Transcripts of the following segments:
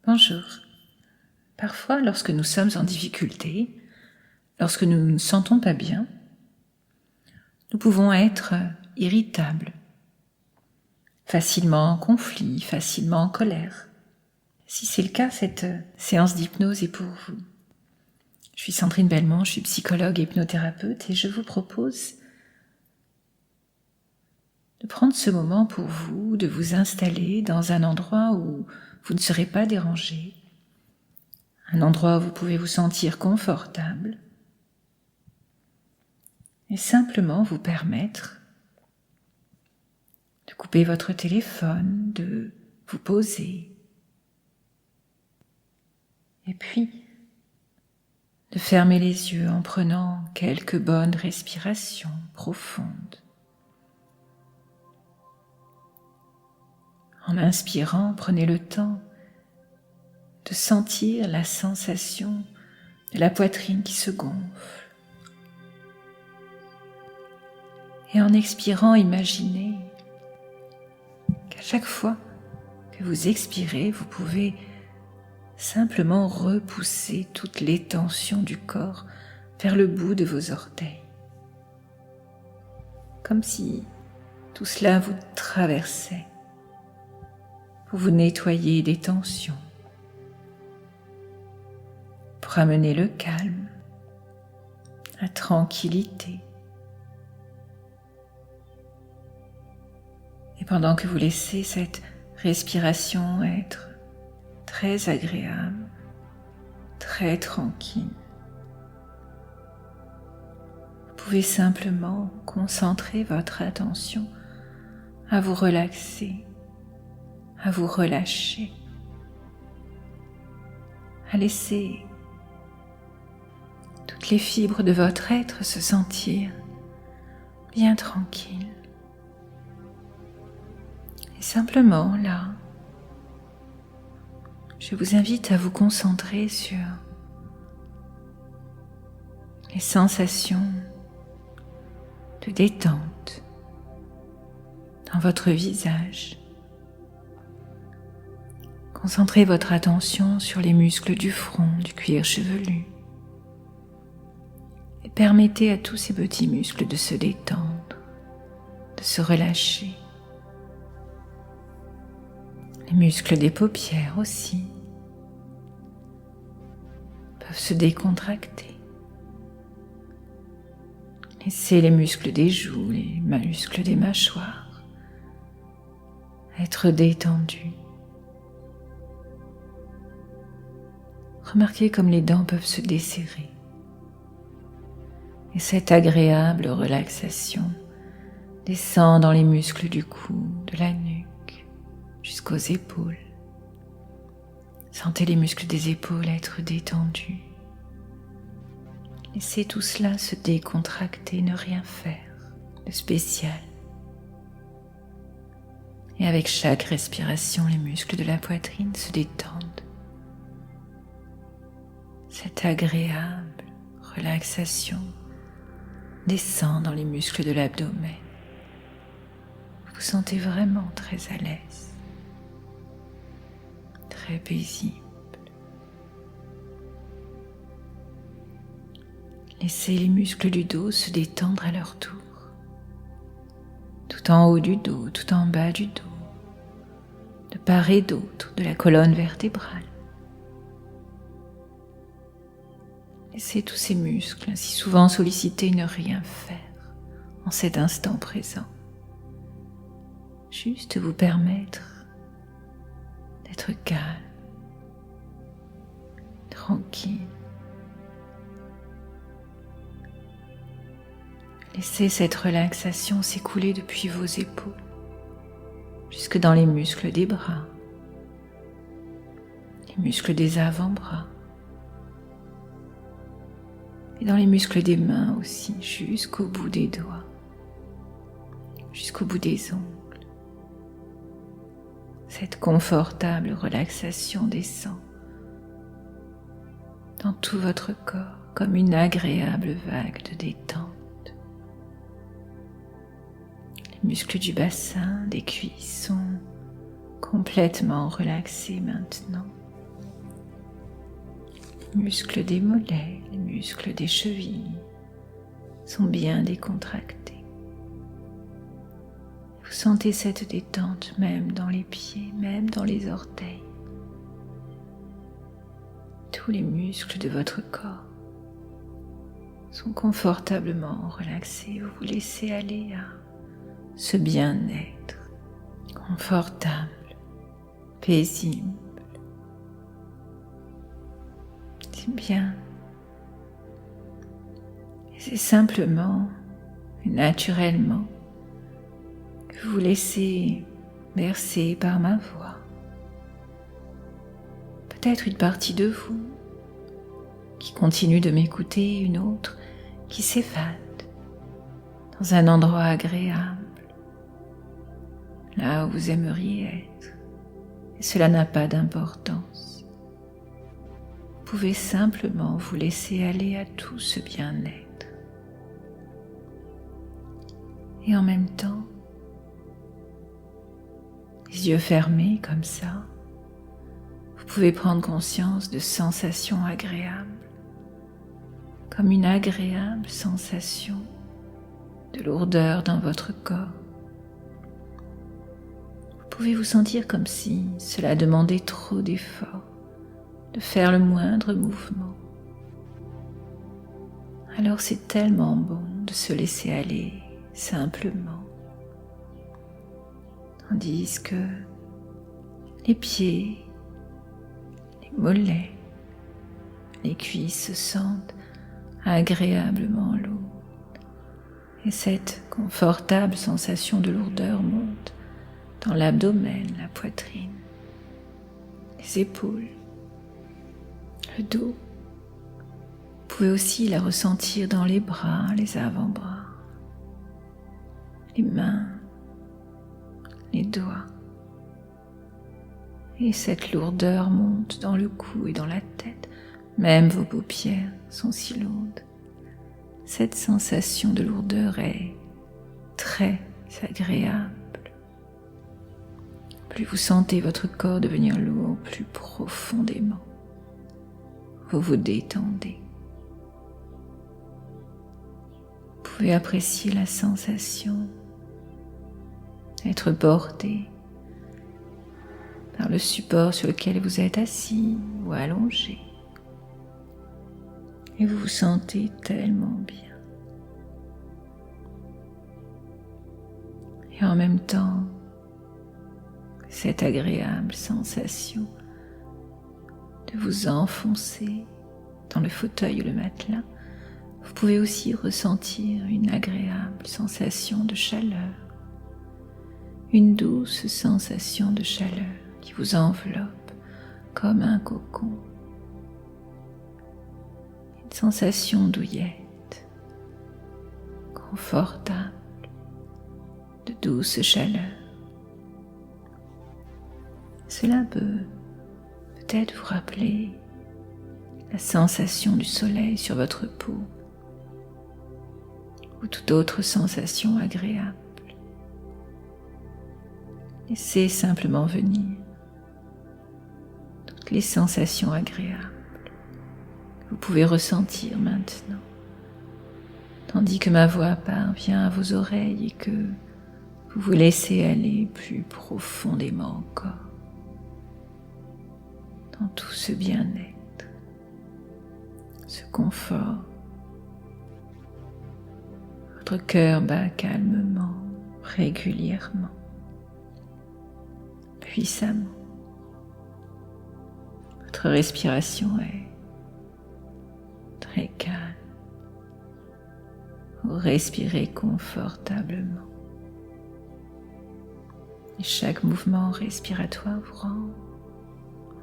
Bonjour. Parfois, lorsque nous sommes en difficulté, lorsque nous ne nous sentons pas bien, nous pouvons être irritables, facilement en conflit, facilement en colère. Si c'est le cas, cette séance d'hypnose est pour vous. Je suis Sandrine Belmont, je suis psychologue et hypnothérapeute et je vous propose de prendre ce moment pour vous, de vous installer dans un endroit où vous ne serez pas dérangé, un endroit où vous pouvez vous sentir confortable et simplement vous permettre de couper votre téléphone, de vous poser et puis de fermer les yeux en prenant quelques bonnes respirations profondes. En inspirant, prenez le temps de sentir la sensation de la poitrine qui se gonfle. Et en expirant, imaginez qu'à chaque fois que vous expirez, vous pouvez simplement repousser toutes les tensions du corps vers le bout de vos orteils. Comme si tout cela vous traversait pour vous nettoyer des tensions, pour amener le calme, la tranquillité. Et pendant que vous laissez cette respiration être très agréable, très tranquille, vous pouvez simplement concentrer votre attention à vous relaxer, à vous relâcher, à laisser toutes les fibres de votre être se sentir bien tranquilles. Et simplement là, je vous invite à vous concentrer sur les sensations de détente dans votre visage. Concentrez votre attention sur les muscles du front, du cuir chevelu et permettez à tous ces petits muscles de se détendre, de se relâcher. Les muscles des paupières aussi peuvent se décontracter. Laissez les muscles des joues, les muscles des mâchoires être détendus. Remarquez comme les dents peuvent se desserrer. Et cette agréable relaxation descend dans les muscles du cou, de la nuque, jusqu'aux épaules. Sentez les muscles des épaules être détendus. Laissez tout cela se décontracter, ne rien faire de spécial. Et avec chaque respiration, les muscles de la poitrine se détendent. Cette agréable relaxation descend dans les muscles de l'abdomen. Vous vous sentez vraiment très à l'aise, très paisible. Laissez les muscles du dos se détendre à leur tour, tout en haut du dos, tout en bas du dos, de part et d'autre de la colonne vertébrale. Laissez tous ces muscles ainsi souvent sollicités ne rien faire en cet instant présent. Juste vous permettre d'être calme, tranquille. Laissez cette relaxation s'écouler depuis vos épaules, jusque dans les muscles des bras, les muscles des avant-bras, et dans les muscles des mains aussi, jusqu'au bout des doigts, jusqu'au bout des ongles. Cette confortable relaxation descend dans tout votre corps comme une agréable vague de détente. Les muscles du bassin, des cuisses sont complètement relaxés maintenant. muscles des mollets, les muscles des chevilles sont bien décontractés. Vous sentez cette détente même dans les pieds, même dans les orteils. Tous les muscles de votre corps sont confortablement relaxés. Vous vous laissez aller à ce bien-être confortable, paisible. C'est bien. Et c'est simplement et naturellement que vous laissez bercer par ma voix. Peut-être une partie de vous qui continue de m'écouter, une autre qui s'évade dans un endroit agréable, là où vous aimeriez être. Et cela n'a pas d'importance. Vous pouvez simplement vous laisser aller à tout ce bien-être. Et en même temps, les yeux fermés comme ça, vous pouvez prendre conscience de sensations agréables, comme une agréable sensation de lourdeur dans votre corps. Vous pouvez vous sentir comme si cela demandait trop d'efforts, de faire le moindre mouvement. Alors c'est tellement bon de se laisser aller simplement, tandis que les pieds, les mollets, les cuisses se sentent agréablement lourdes et cette confortable sensation de lourdeur monte dans l'abdomen, la poitrine, les épaules, le dos. Vous pouvez aussi la ressentir dans les bras, les avant-bras, les mains, les doigts. Et cette lourdeur monte dans le cou et dans la tête. Même vos paupières sont si lourdes. Cette sensation de lourdeur est très agréable. Plus vous sentez votre corps devenir lourd, plus profondément vous vous détendez. Vous pouvez apprécier la sensation d'être porté par le support sur lequel vous êtes assis ou allongé. Et vous vous sentez tellement bien. Et en même temps, cette agréable sensation de vous enfoncer dans le fauteuil ou le matelas, vous pouvez aussi ressentir une agréable sensation de chaleur, une douce sensation de chaleur qui vous enveloppe comme un cocon, une sensation douillette, confortable, de douce chaleur. Cela peut peut-être vous rappeler la sensation du soleil sur votre peau ou toute autre sensation agréable. Laissez simplement venir toutes les sensations agréables que vous pouvez ressentir maintenant, tandis que ma voix parvient à vos oreilles et que vous vous laissez aller plus profondément encore dans tout ce bien-être, ce confort. Votre cœur bat calmement, régulièrement, puissamment. Votre respiration est très calme. Vous respirez confortablement. Et chaque mouvement respiratoire vous rend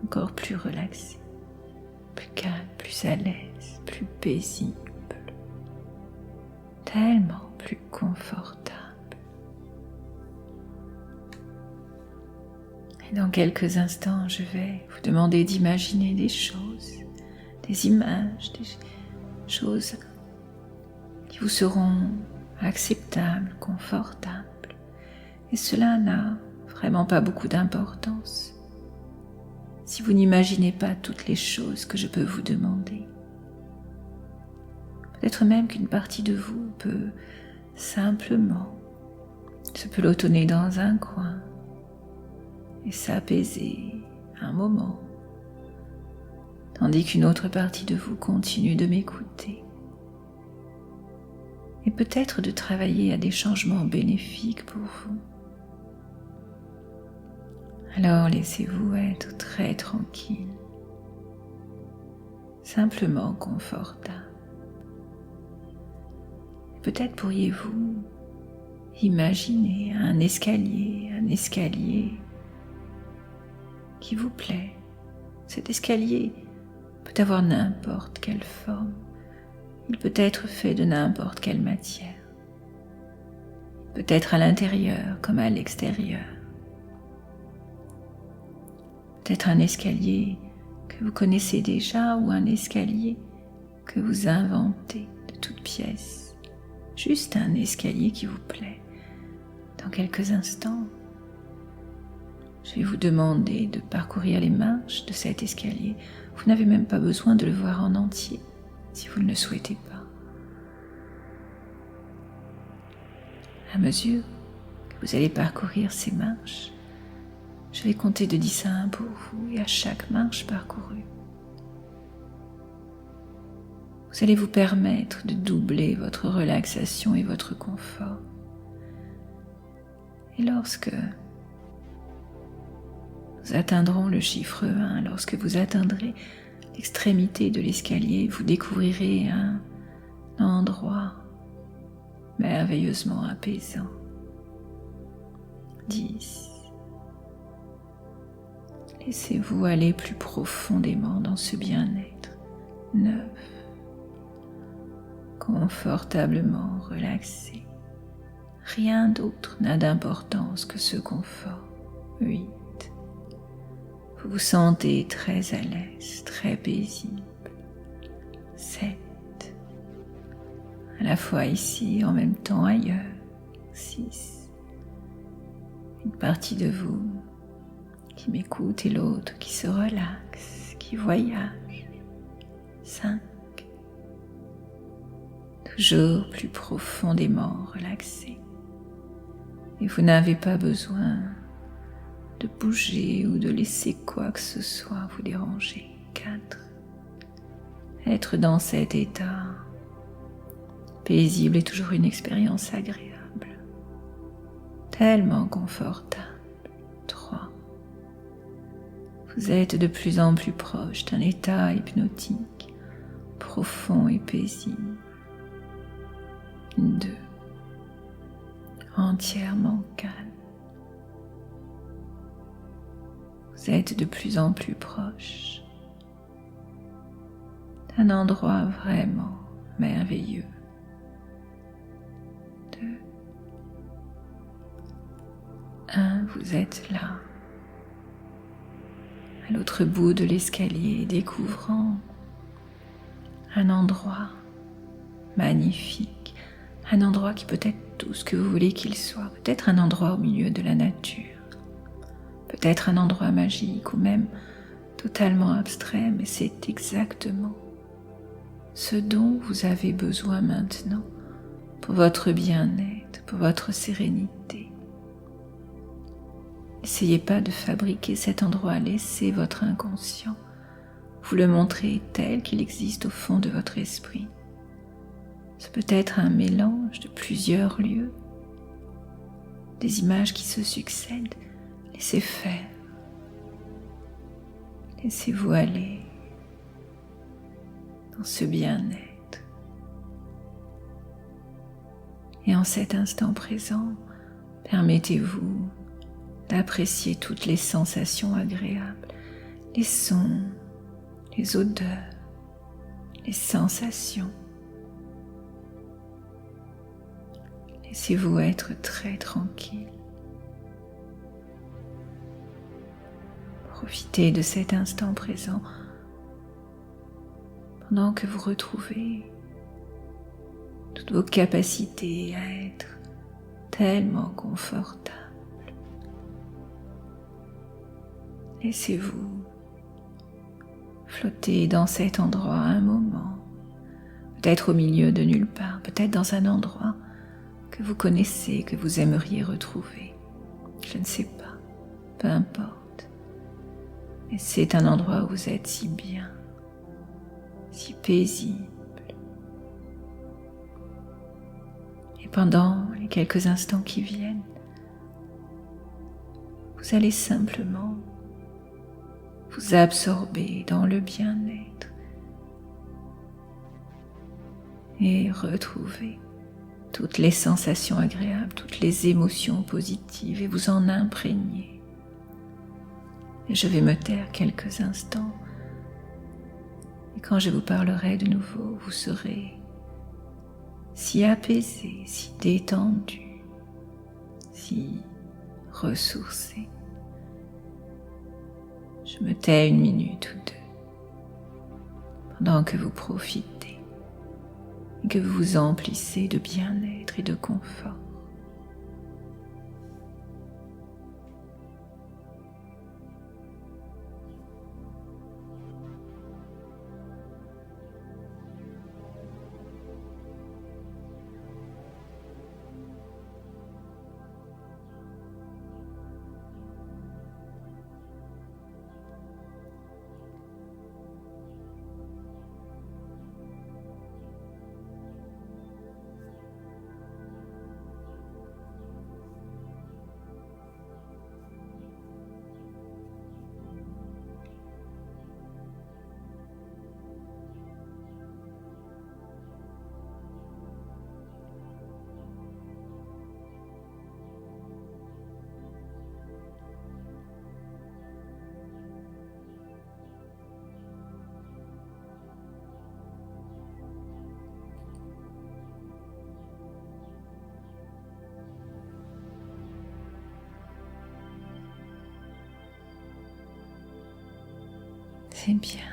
encore plus relaxé, plus calme, plus à l'aise, plus paisible, tellement plus confortable. Et dans quelques instants, je vais vous demander d'imaginer des choses, des images, des choses qui vous seront acceptables, confortables. Et cela n'a vraiment pas beaucoup d'importance. si vous n'imaginez pas toutes les choses que je peux vous demander. Peut-être même qu'une partie de vous peut simplement se pelotonner dans un coin et s'apaiser un moment, tandis qu'une autre partie de vous continue de m'écouter. Et peut-être de travailler à des changements bénéfiques pour vous. Alors laissez-vous être très tranquille, simplement confortable. Peut-être pourriez-vous imaginer un escalier qui vous plaît. Cet escalier peut avoir n'importe quelle forme. Il peut être fait de n'importe quelle matière. Il peut être à l'intérieur comme à l'extérieur. Peut-être un escalier que vous connaissez déjà ou un escalier que vous inventez de toutes pièces. Juste un escalier qui vous plaît. Dans quelques instants, je vais vous demander de parcourir les marches de cet escalier. Vous n'avez même pas besoin de le voir en entier si vous ne le souhaitez pas. À mesure que vous allez parcourir ces marches, je vais compter de 10 à 1 pour vous et à chaque marche parcourue, vous allez vous permettre de doubler votre relaxation et votre confort. Et lorsque nous atteindrons le chiffre 1, lorsque vous atteindrez l'extrémité de l'escalier, vous découvrirez un endroit merveilleusement apaisant. 10. Laissez-vous aller plus profondément dans ce bien-être. 9. Confortablement relaxé. Rien d'autre n'a d'importance que ce confort. 8. Vous vous sentez très à l'aise, très paisible. 7. À la fois ici, en même temps ailleurs. 6. Une partie de vous qui m'écoute et l'autre qui se relaxe, qui voyage. 5. Toujours plus profondément relaxé. Et vous n'avez pas besoin de bouger ou de laisser quoi que ce soit vous déranger. 4. Être dans cet état paisible est toujours une expérience agréable, tellement confortable. 3. Vous êtes de plus en plus proche d'un état hypnotique, profond et paisible. 2. Entièrement calme. Vous êtes de plus en plus proche d'un endroit vraiment merveilleux. 2. 1. Vous êtes là, à l'autre bout de l'escalier, découvrant un endroit magnifique, un endroit qui peut être tout ce que vous voulez qu'il soit, peut-être un endroit au milieu de la nature, peut-être un endroit magique ou même totalement abstrait, mais c'est exactement ce dont vous avez besoin maintenant pour votre bien-être, pour votre sérénité. N'essayez pas de fabriquer cet endroit, laissez votre inconscient vous le montrer tel qu'il existe au fond de votre esprit. Ce peut être un mélange de plusieurs lieux, des images qui se succèdent. Laissez faire. Laissez-vous aller dans ce bien-être. Et en cet instant présent, permettez-vous d'apprécier toutes les sensations agréables, les sons, les odeurs, les sensations. Laissez-vous être très tranquille. Profitez de cet instant présent pendant que vous retrouvez toutes vos capacités à être tellement confortable. Laissez-vous Flottez dans cet endroit un moment, peut-être au milieu de nulle part, peut-être dans un endroit que vous connaissez, que vous aimeriez retrouver. Je ne sais pas, peu importe. Mais c'est un endroit où vous êtes si bien, si paisible. Et pendant les quelques instants qui viennent, vous allez simplement vous absorber dans le bien-être et retrouver toutes les sensations agréables, toutes les émotions positives et vous en imprégner. Et je vais me taire quelques instants et quand je vous parlerai de nouveau, vous serez si apaisé, si détendu, si ressourcé. Je me tais 1 minute ou 2 pendant que vous profitez et que vous vous emplissez de bien-être et de confort. C'est bien.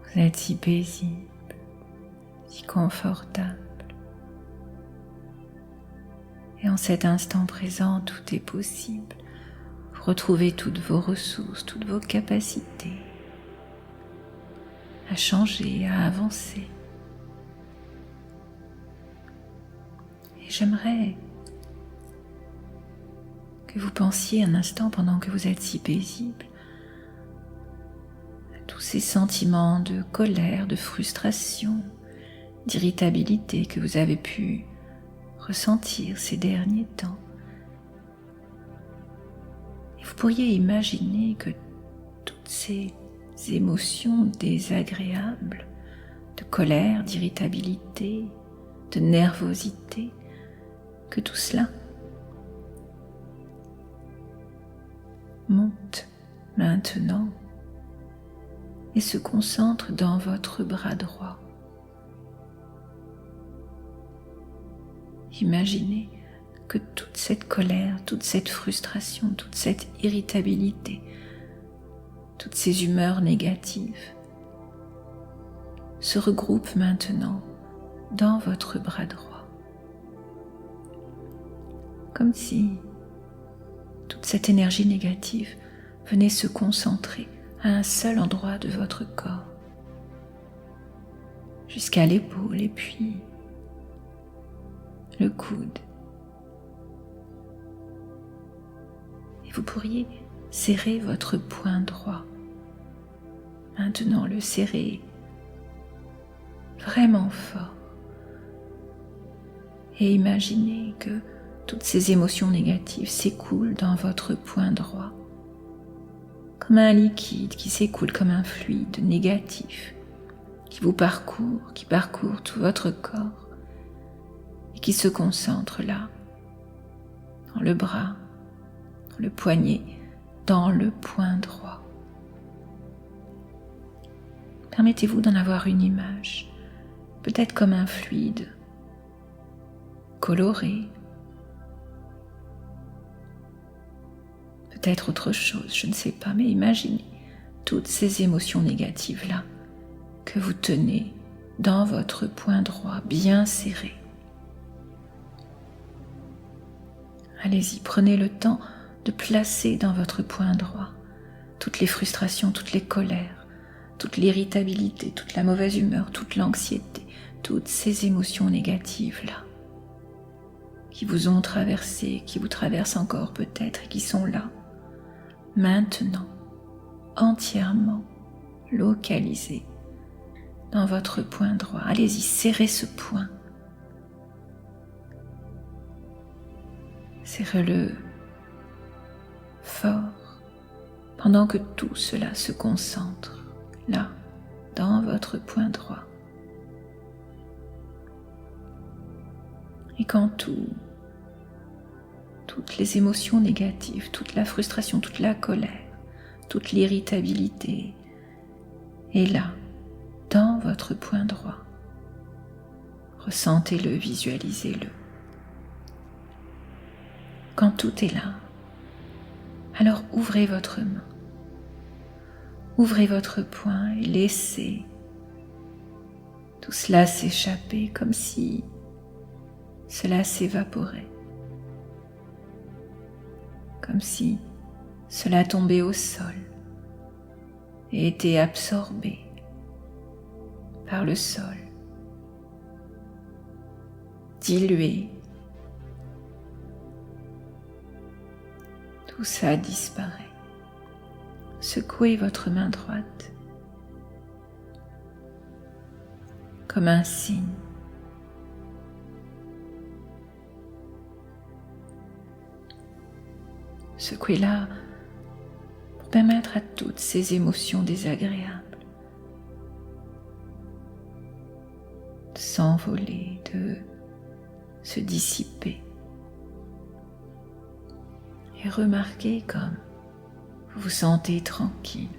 Vous êtes si paisible, si confortable. Et en cet instant présent, tout est possible. Vous retrouvez toutes vos ressources, toutes vos capacités à changer, à avancer. Et j'aimerais que vous pensiez un instant pendant que vous êtes si paisible tous ces sentiments de colère, de frustration, d'irritabilité que vous avez pu ressentir ces derniers temps. Et vous pourriez imaginer que toutes ces émotions désagréables, de colère, d'irritabilité, de nervosité, que tout cela monte maintenant et se concentre dans votre bras droit. Imaginez que toute cette colère, toute cette frustration, toute cette irritabilité, toutes ces humeurs négatives se regroupent maintenant dans votre bras droit. Comme si toute cette énergie négative venait se concentrer à un seul endroit de votre corps, jusqu'à l'épaule et puis le coude. Et vous pourriez serrer votre poing droit. Maintenant, le serrer vraiment fort. Et imaginez que toutes ces émotions négatives s'écoulent dans votre poing droit, comme un liquide qui s'écoule comme un fluide négatif, qui vous parcourt, qui parcourt tout votre corps et qui se concentre là, dans le bras, dans le poignet, dans le poing droit. Permettez-vous d'en avoir une image, peut-être comme un fluide, coloré, peut-être autre chose, je ne sais pas, mais imaginez toutes ces émotions négatives-là que vous tenez dans votre poing droit bien serré. Allez-y, prenez le temps de placer dans votre poing droit toutes les frustrations, toutes les colères, toute l'irritabilité, toute la mauvaise humeur, toute l'anxiété, toutes ces émotions négatives-là, qui vous ont traversé, qui vous traversent encore peut-être et qui sont là, maintenant, entièrement localisées dans votre point droit. Allez-y, serrez ce point. Serrez-le fort pendant que tout cela se concentre là, dans votre point droit. Et quand toutes les émotions négatives, toute la frustration, toute la colère, toute l'irritabilité est là, dans votre point droit, ressentez-le, visualisez-le. Quand tout est là, alors ouvrez votre main, ouvrez votre poing et laissez tout cela s'échapper comme si cela s'évaporait, comme si cela tombait au sol et était absorbé par le sol, dilué. Tout ça disparaît. Secouez votre main droite comme un signe. Secouez-la pour permettre à toutes ces émotions désagréables de s'envoler, de se dissiper. Et remarquez comme vous vous sentez tranquille,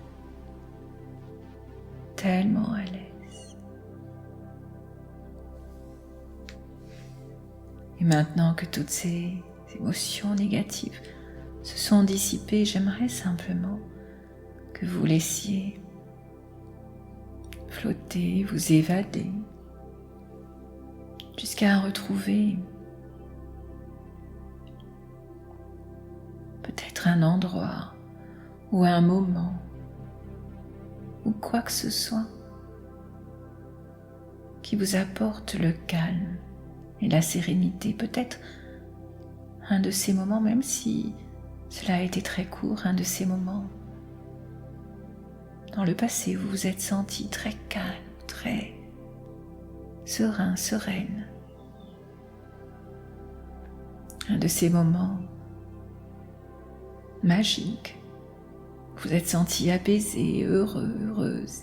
tellement à l'aise. Et maintenant que toutes ces émotions négatives se sont dissipées, j'aimerais simplement que vous laissiez flotter, vous évader, jusqu'à retrouver peut-être un endroit ou un moment ou quoi que ce soit qui vous apporte le calme et la sérénité. Peut-être un de ces moments, même si cela a été très court, un de ces moments dans le passé où vous vous êtes senti très calme, très serein, sereine. Un de ces moments magiques, vous vous êtes senti apaisé, heureux, heureuse,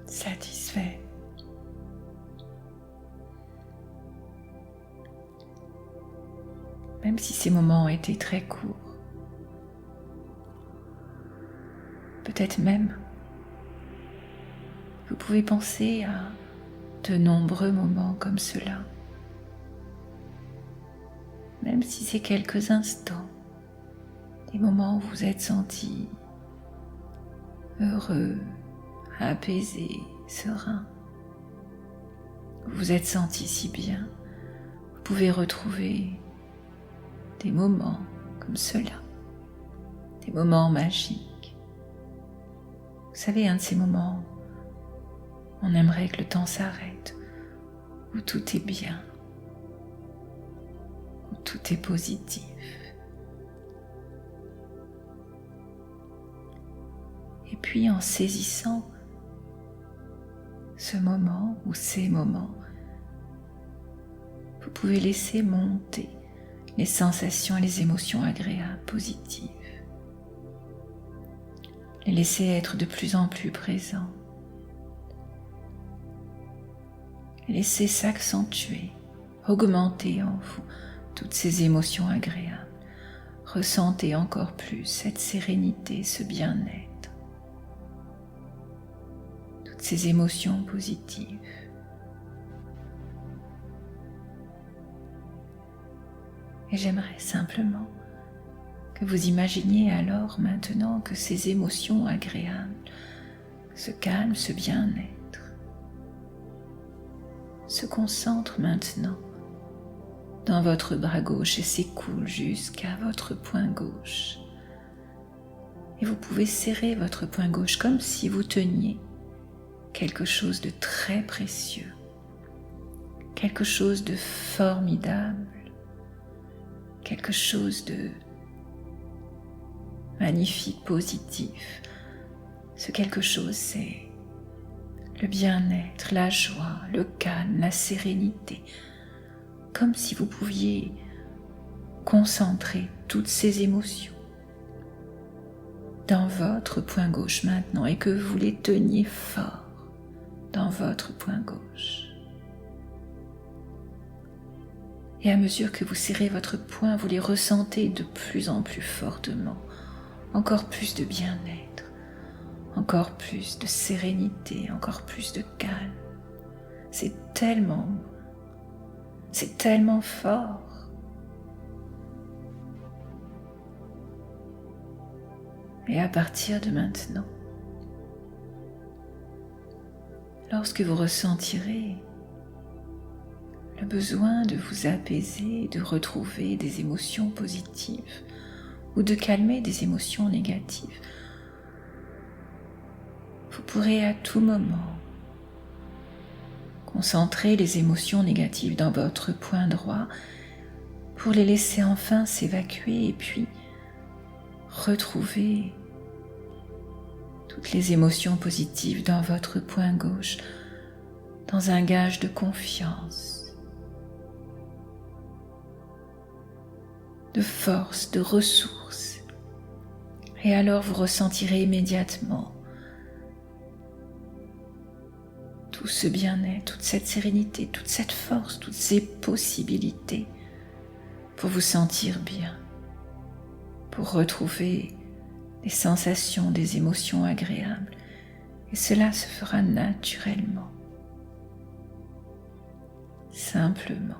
satisfait. Même si ces moments ont été très courts, peut-être même vous pouvez penser à de nombreux moments comme cela, même si c'est quelques instants, des moments où vous vous êtes senti heureux, apaisé, serein, vous vous êtes senti si bien, vous pouvez retrouver des moments comme cela, des moments magiques. Vous savez, un de ces moments, on aimerait que le temps s'arrête, où tout est bien, où tout est positif. Et puis en saisissant ce moment ou ces moments, vous pouvez laisser monter les sensations et les émotions agréables, positives. Les laisser être de plus en plus présents. Les laisser s'accentuer, augmenter en vous toutes ces émotions agréables. Ressentez encore plus cette sérénité, ce bien-être. Toutes ces émotions positives. Et j'aimerais simplement que vous imaginiez alors maintenant que ces émotions agréables, ce calme, ce bien-être, se concentrent maintenant dans votre bras gauche et s'écoulent jusqu'à votre poing gauche, Et vous pouvez serrer votre poing gauche comme si vous teniez quelque chose de très précieux, quelque chose de formidable, quelque chose de magnifique, positif. Ce quelque chose, c'est le bien-être, la joie, le calme, la sérénité, comme si vous pouviez concentrer toutes ces émotions dans votre poing gauche maintenant et que vous les teniez fort dans votre poing gauche. Et à mesure que vous serrez votre poing, vous les ressentez de plus en plus fortement, encore plus de bien-être, encore plus de sérénité, encore plus de calme. C'est tellement fort. Et à partir de maintenant, lorsque vous ressentirez le besoin de vous apaiser, de retrouver des émotions positives ou de calmer des émotions négatives, vous pourrez à tout moment concentrer les émotions négatives dans votre poing droit pour les laisser enfin s'évacuer et puis retrouver toutes les émotions positives dans votre poing gauche dans un gage de confiance, de force, de ressources. Et alors vous ressentirez immédiatement tout ce bien-être, toute cette sérénité, toute cette force, toutes ces possibilités pour vous sentir bien, pour retrouver des sensations, des émotions agréables. Et cela se fera naturellement, simplement,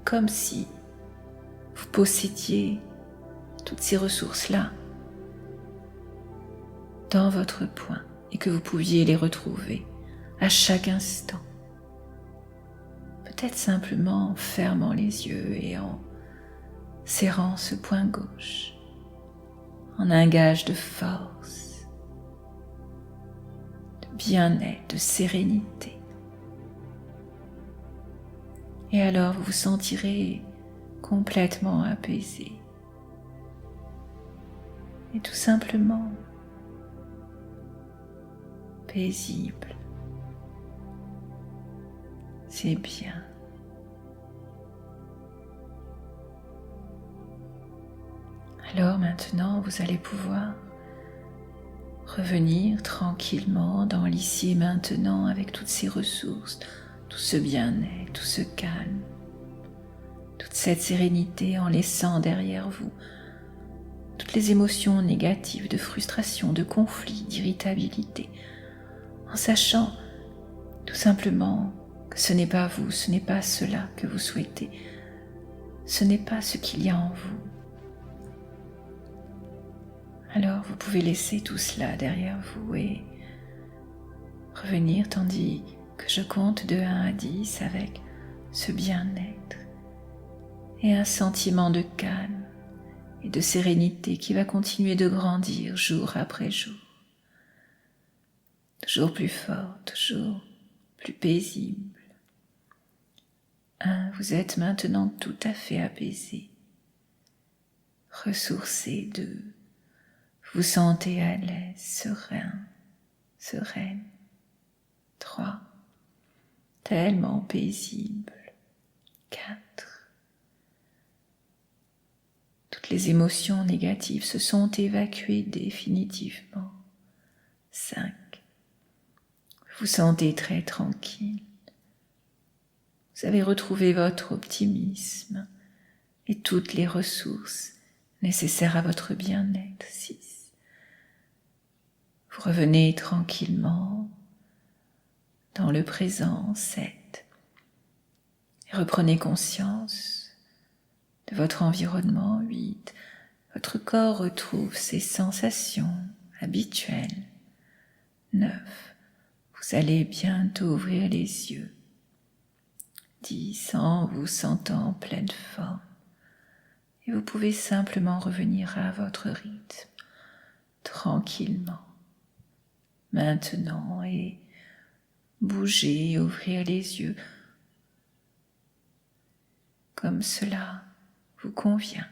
comme si vous possédiez toutes ces ressources-là dans votre poing et que vous pouviez les retrouver à chaque instant. Peut-être simplement en fermant les yeux et en serrant ce poing gauche en un gage de force, de bien-être, de sérénité. Et alors vous vous sentirez complètement apaisé et tout simplement paisible. C'est bien. Alors maintenant, vous allez pouvoir revenir tranquillement dans l'ici et maintenant avec toutes ces ressources, tout ce bien-être, tout ce calme, toute cette sérénité en laissant derrière vous toutes les émotions négatives de frustration, de conflit, d'irritabilité, en sachant tout simplement que ce n'est pas vous, ce n'est pas cela que vous souhaitez, ce n'est pas ce qu'il y a en vous. Alors vous pouvez laisser tout cela derrière vous et revenir tandis que je compte de 1 à 10 avec ce bien-être et un sentiment de calme et de sérénité qui va continuer de grandir jour après jour. Toujours plus fort, toujours plus paisible. 1, vous êtes maintenant tout à fait apaisé, ressourcé. 2, vous sentez à l'aise, serein, sereine. 3, tellement paisible. 4, toutes les émotions négatives se sont évacuées définitivement. 5, vous sentez très tranquille. Vous avez retrouvé votre optimisme et toutes les ressources nécessaires à votre bien-être. 6, vous revenez tranquillement dans le présent. 7, et reprenez conscience de votre environnement. 8, votre corps retrouve ses sensations habituelles. 9, vous allez bientôt ouvrir les yeux. 10, en vous sentant en pleine forme. Et vous pouvez simplement revenir à votre rythme, tranquillement, maintenant, et bouger, ouvrir les yeux comme cela vous convient.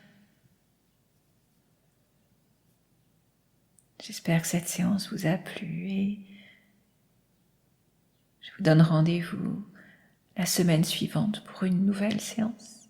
J'espère que cette séance vous a plu et je vous donne rendez-vous la semaine suivante pour une nouvelle séance.